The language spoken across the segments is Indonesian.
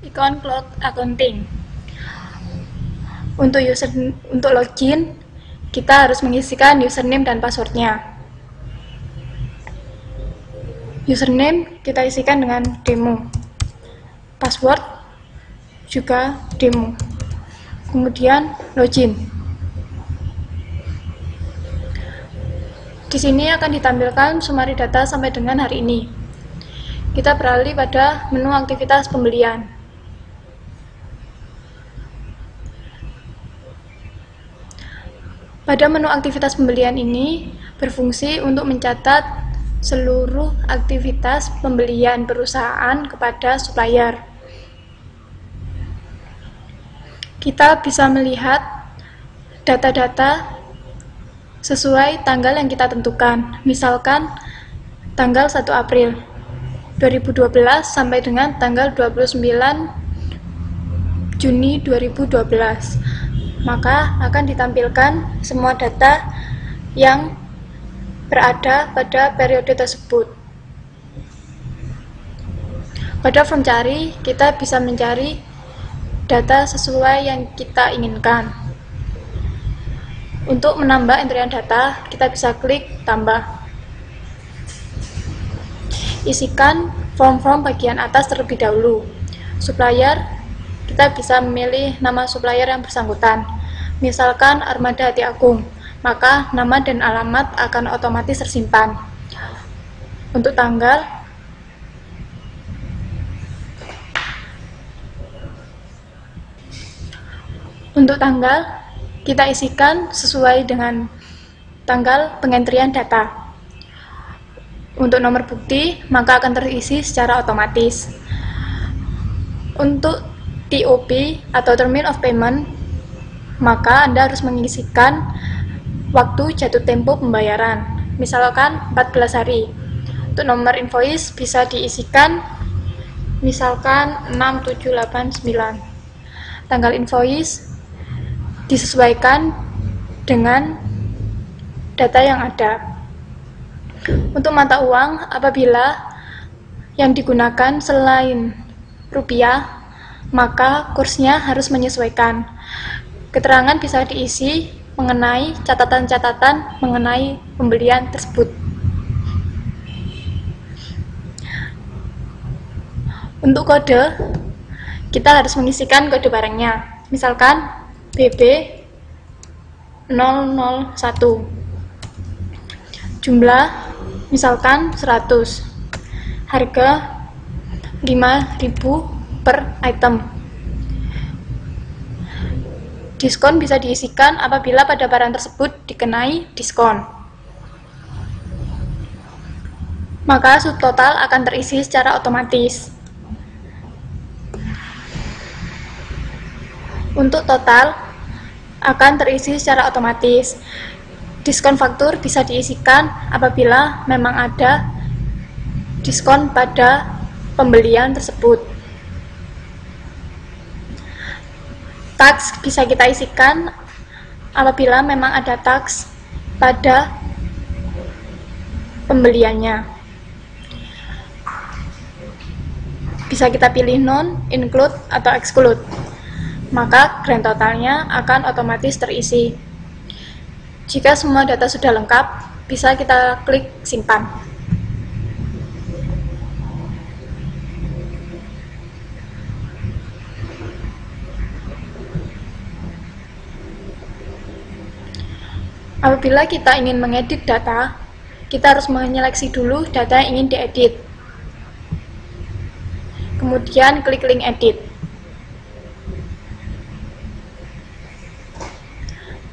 Icon Cloud Accounting. Untuk login, kita harus mengisikan username dan passwordnya. Username kita isikan dengan demo, password juga demo. Kemudian login. Di sini akan ditampilkan summary data sampai dengan hari ini. Kita beralih pada menu aktivitas pembelian. Pada menu aktivitas pembelian ini berfungsi untuk mencatat seluruh aktivitas pembelian perusahaan kepada supplier. Kita bisa melihat data-data sesuai tanggal yang kita tentukan. Misalkan tanggal 1 April 2012 sampai dengan tanggal 29 Juni 2012. Maka akan ditampilkan semua data yang berada pada periode tersebut. Pada form cari, kita bisa mencari data sesuai yang kita inginkan. Untuk menambah entrian data, kita bisa klik tambah. Isikan form-form bagian atas terlebih dahulu. Supplier, kita bisa memilih nama supplier yang bersangkutan. Misalkan Armada Hati Agung, maka nama dan alamat akan otomatis tersimpan. Untuk tanggal, kita isikan sesuai dengan tanggal pengentrian data. Untuk nomor bukti, maka akan terisi secara otomatis. Untuk TOP atau Termin of Payment, maka Anda harus mengisikan waktu jatuh tempo pembayaran, misalkan 14 hari. Untuk nomor invoice bisa diisikan misalkan 6789. Tanggal invoice disesuaikan dengan data yang ada. Untuk mata uang, apabila yang digunakan selain rupiah, maka kursnya harus menyesuaikan. Keterangan bisa diisi mengenai catatan-catatan mengenai pembelian tersebut. Untuk kode, kita harus mengisikan kode barangnya. Misalkan BB001. Jumlah misalkan 100. Harga 5.000 per item. Diskon bisa diisikan apabila pada barang tersebut dikenai diskon. Maka subtotal akan terisi secara otomatis. Untuk total akan terisi secara otomatis. Diskon faktur bisa diisikan apabila memang ada diskon pada pembelian tersebut. Tax bisa kita isikan apabila memang ada tax pada pembeliannya. Bisa kita pilih non, include, atau exclude. Maka grand totalnya akan otomatis terisi. Jika semua data sudah lengkap, bisa kita klik simpan. Apabila kita ingin mengedit data, kita harus menyeleksi dulu data yang ingin diedit. Kemudian klik link edit.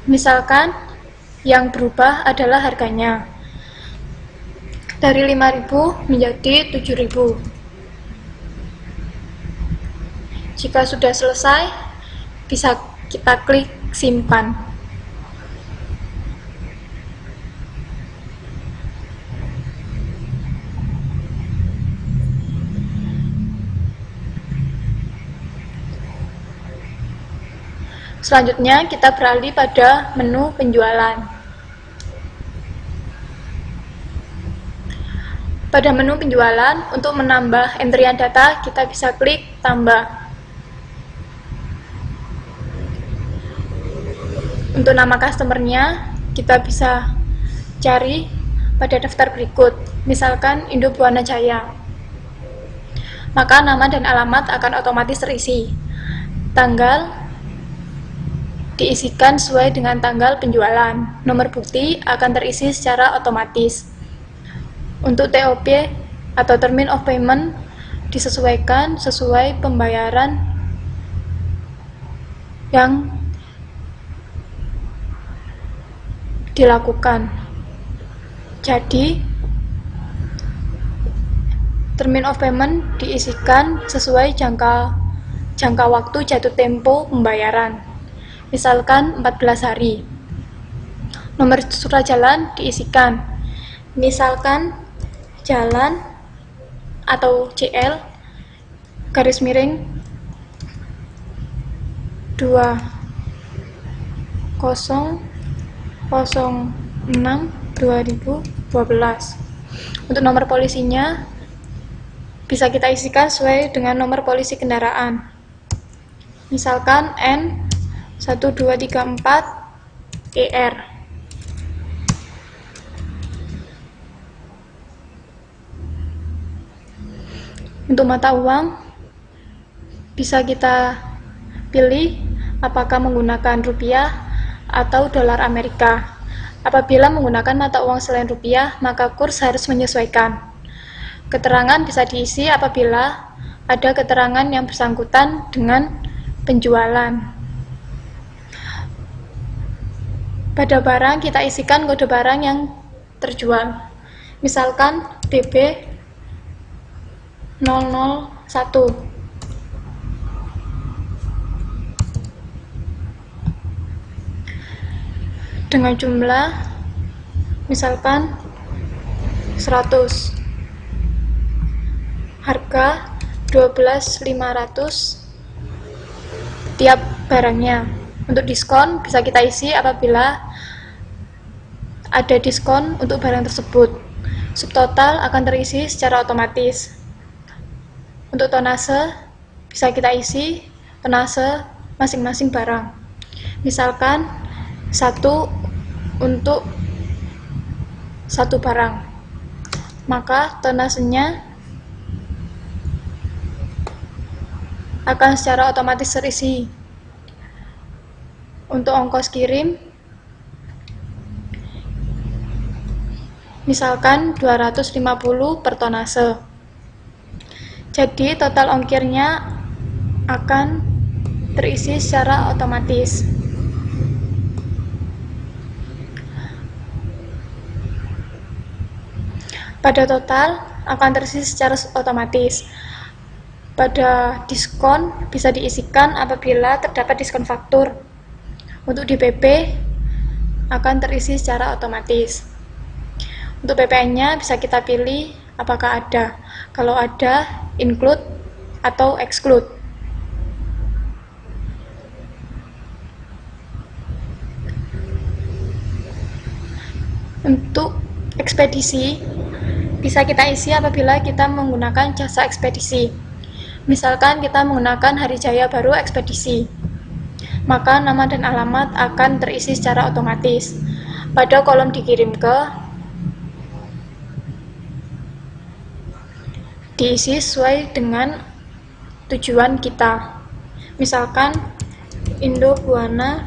Misalkan yang berubah adalah harganya. Dari 5.000 menjadi 7.000. Jika sudah selesai, bisa kita klik simpan. Selanjutnya, kita beralih pada menu penjualan. Pada menu penjualan, untuk menambah entrian data, kita bisa klik tambah. Untuk nama customernya, kita bisa cari pada daftar berikut, misalkan Indo Buana Jaya. Maka nama dan alamat akan otomatis terisi. Tanggal diisikan sesuai dengan tanggal penjualan. Nomor bukti akan terisi secara otomatis. Untuk TOP atau Termin of Payment disesuaikan sesuai pembayaran yang dilakukan. Jadi, Termin of Payment diisikan sesuai jangka waktu jatuh tempo pembayaran. Misalkan 14 hari. Nomor surat jalan diisikan. Misalkan jalan atau CL garis miring 2006/2012. Untuk nomor polisinya bisa kita isikan sesuai dengan nomor polisi kendaraan. Misalkan N1234ER. Untuk mata uang bisa kita pilih apakah menggunakan rupiah atau dolar Amerika. Apabila menggunakan mata uang selain rupiah, maka kurs harus menyesuaikan. Keterangan bisa diisi apabila ada keterangan yang bersangkutan dengan penjualan. Pada barang kita isikan kode barang yang terjual. Misalkan BB001. Dengan jumlah misalkan 100. Harga 12.500 tiap barangnya. Untuk diskon bisa kita isi apabila ada diskon untuk barang tersebut. Subtotal akan terisi secara otomatis. Untuk tonase bisa kita isi tonase masing-masing barang. Misalkan 1 untuk 1 barang, maka tonasenya akan secara otomatis terisi. Untuk ongkos kirim misalkan 250 per tonase. Jadi total ongkirnya akan terisi secara otomatis. Pada total akan terisi secara otomatis. Pada diskon bisa diisikan apabila terdapat diskon faktur. Untuk DPP akan terisi secara otomatis. Untuk PPN-nya bisa kita pilih apakah ada. Kalau ada, include atau exclude. Untuk ekspedisi bisa kita isi apabila kita menggunakan jasa ekspedisi. Misalkan kita menggunakan Hari Jaya Baru Ekspedisi, maka nama dan alamat akan terisi secara otomatis. Pada kolom dikirim ke, diisi sesuai dengan tujuan kita. Misalkan Indo Buana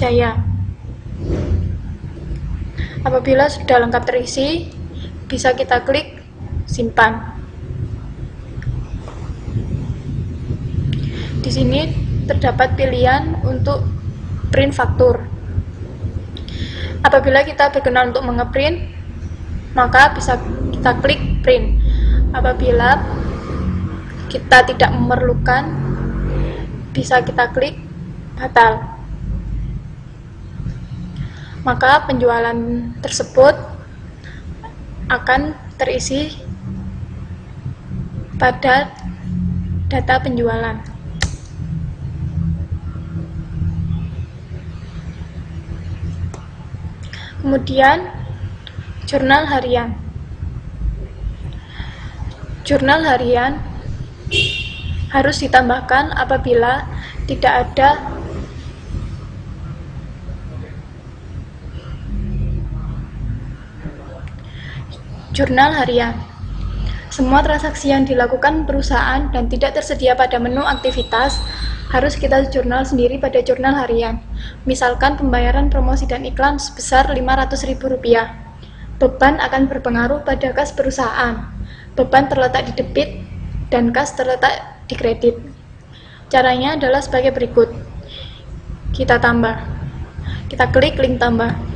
Jaya. Apabila sudah lengkap terisi, bisa kita klik simpan. Di sini terdapat pilihan untuk print faktur. Apabila kita berkenan untuk mengeprint, maka bisa kita klik print. Apabila kita tidak memerlukan, bisa kita klik batal. Maka penjualan tersebut akan terisi pada data penjualan. Kemudian jurnal harian. Jurnal harian harus ditambahkan apabila tidak ada Jurnal harian. Semua transaksi yang dilakukan perusahaan dan tidak tersedia pada menu aktivitas harus kita jurnal sendiri pada jurnal harian. Misalkan pembayaran promosi dan iklan sebesar Rp500.000. Beban akan berpengaruh pada kas perusahaan. Beban terletak di debit dan kas terletak di kredit. Caranya adalah sebagai berikut. Kita tambah. Kita klik link tambah.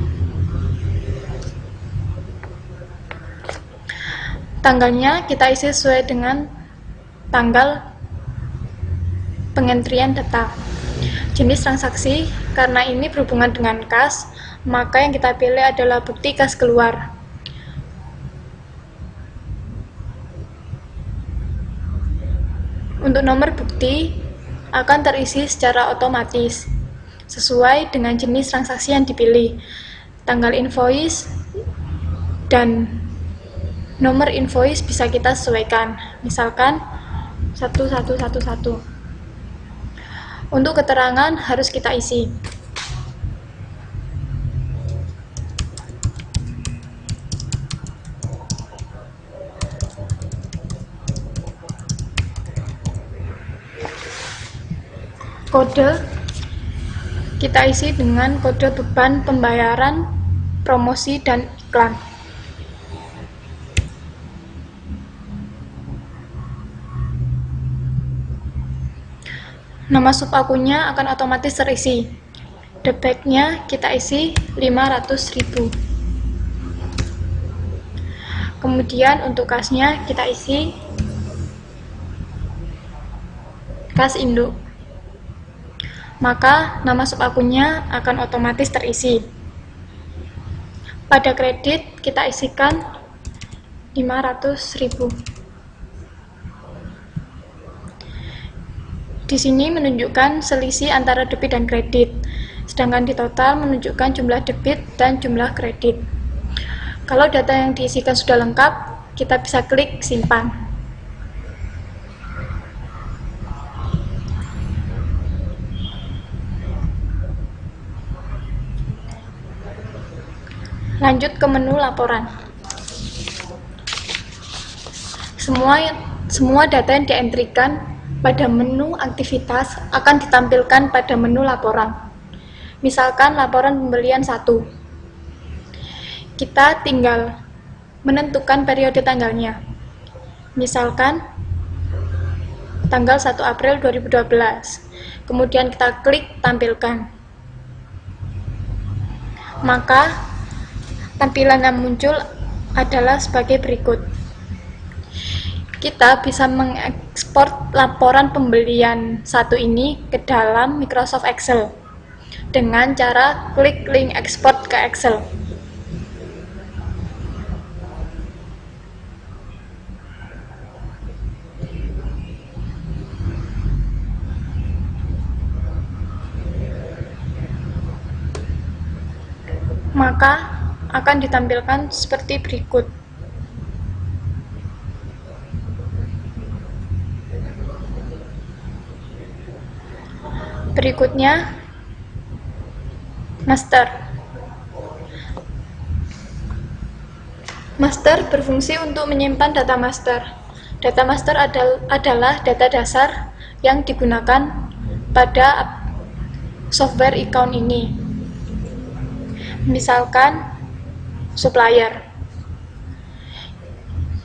Tanggalnya kita isi sesuai dengan tanggal pengentrian data. Jenis transaksi, karena ini berhubungan dengan kas, maka yang kita pilih adalah bukti kas keluar. Untuk nomor bukti akan terisi secara otomatis sesuai dengan jenis transaksi yang dipilih. Tanggal invoice dan nomor invoice bisa kita sesuaikan, misalkan 1111. Untuk keterangan harus kita isi. Kode kita isi dengan kode beban pembayaran, promosi, dan iklan. Nama sub akunnya akan otomatis terisi. Debitnya kita isi 500.000. Kemudian untuk kasnya kita isi kas induk. Maka nama sub akunnya akan otomatis terisi. Pada kredit kita isikan 500.000. Di sini menunjukkan selisih antara debit dan kredit, sedangkan di total menunjukkan jumlah debit dan jumlah kredit. Kalau data yang diisikan sudah lengkap, kita bisa klik simpan. Lanjut ke menu laporan. Semua data yang dientrikan pada menu aktivitas akan ditampilkan pada menu laporan. Misalkan laporan pembelian 1. Kita tinggal menentukan periode tanggalnya. Misalkan tanggal 1 April 2012. Kemudian kita klik tampilkan. Maka tampilan yang muncul adalah sebagai berikut. Kita bisa mengekspor laporan pembelian 1 ini ke dalam Microsoft Excel dengan cara klik link ekspor ke Excel. Maka akan ditampilkan seperti berikut. Berikutnya, master. Master berfungsi untuk menyimpan data master. Data master adalah data dasar yang digunakan pada software account ini. Misalkan supplier.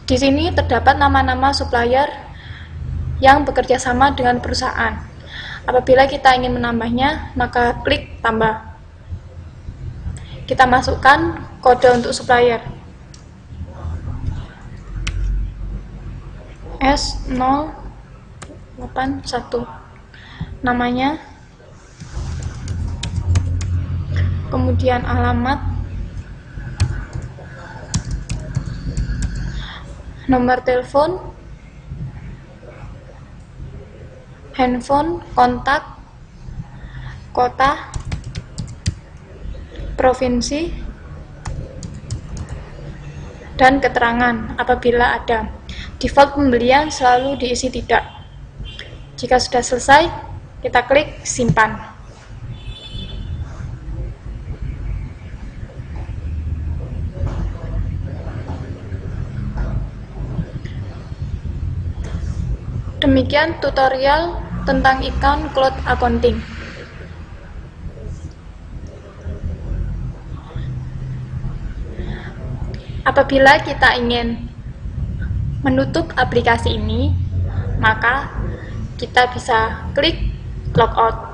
Di sini terdapat nama-nama supplier yang bekerja sama dengan perusahaan. Apabila kita ingin menambahnya, maka klik tambah. Kita masukkan kode untuk supplier. S081. Namanya. Kemudian alamat. Nomor telepon, handphone, kontak, kota, provinsi, dan keterangan apabila ada. Default pembelian selalu diisi tidak. Jika sudah selesai, kita klik simpan. Demikian tutorial tentang account cloud accounting. Apabila kita ingin menutup aplikasi ini, maka kita bisa klik logout.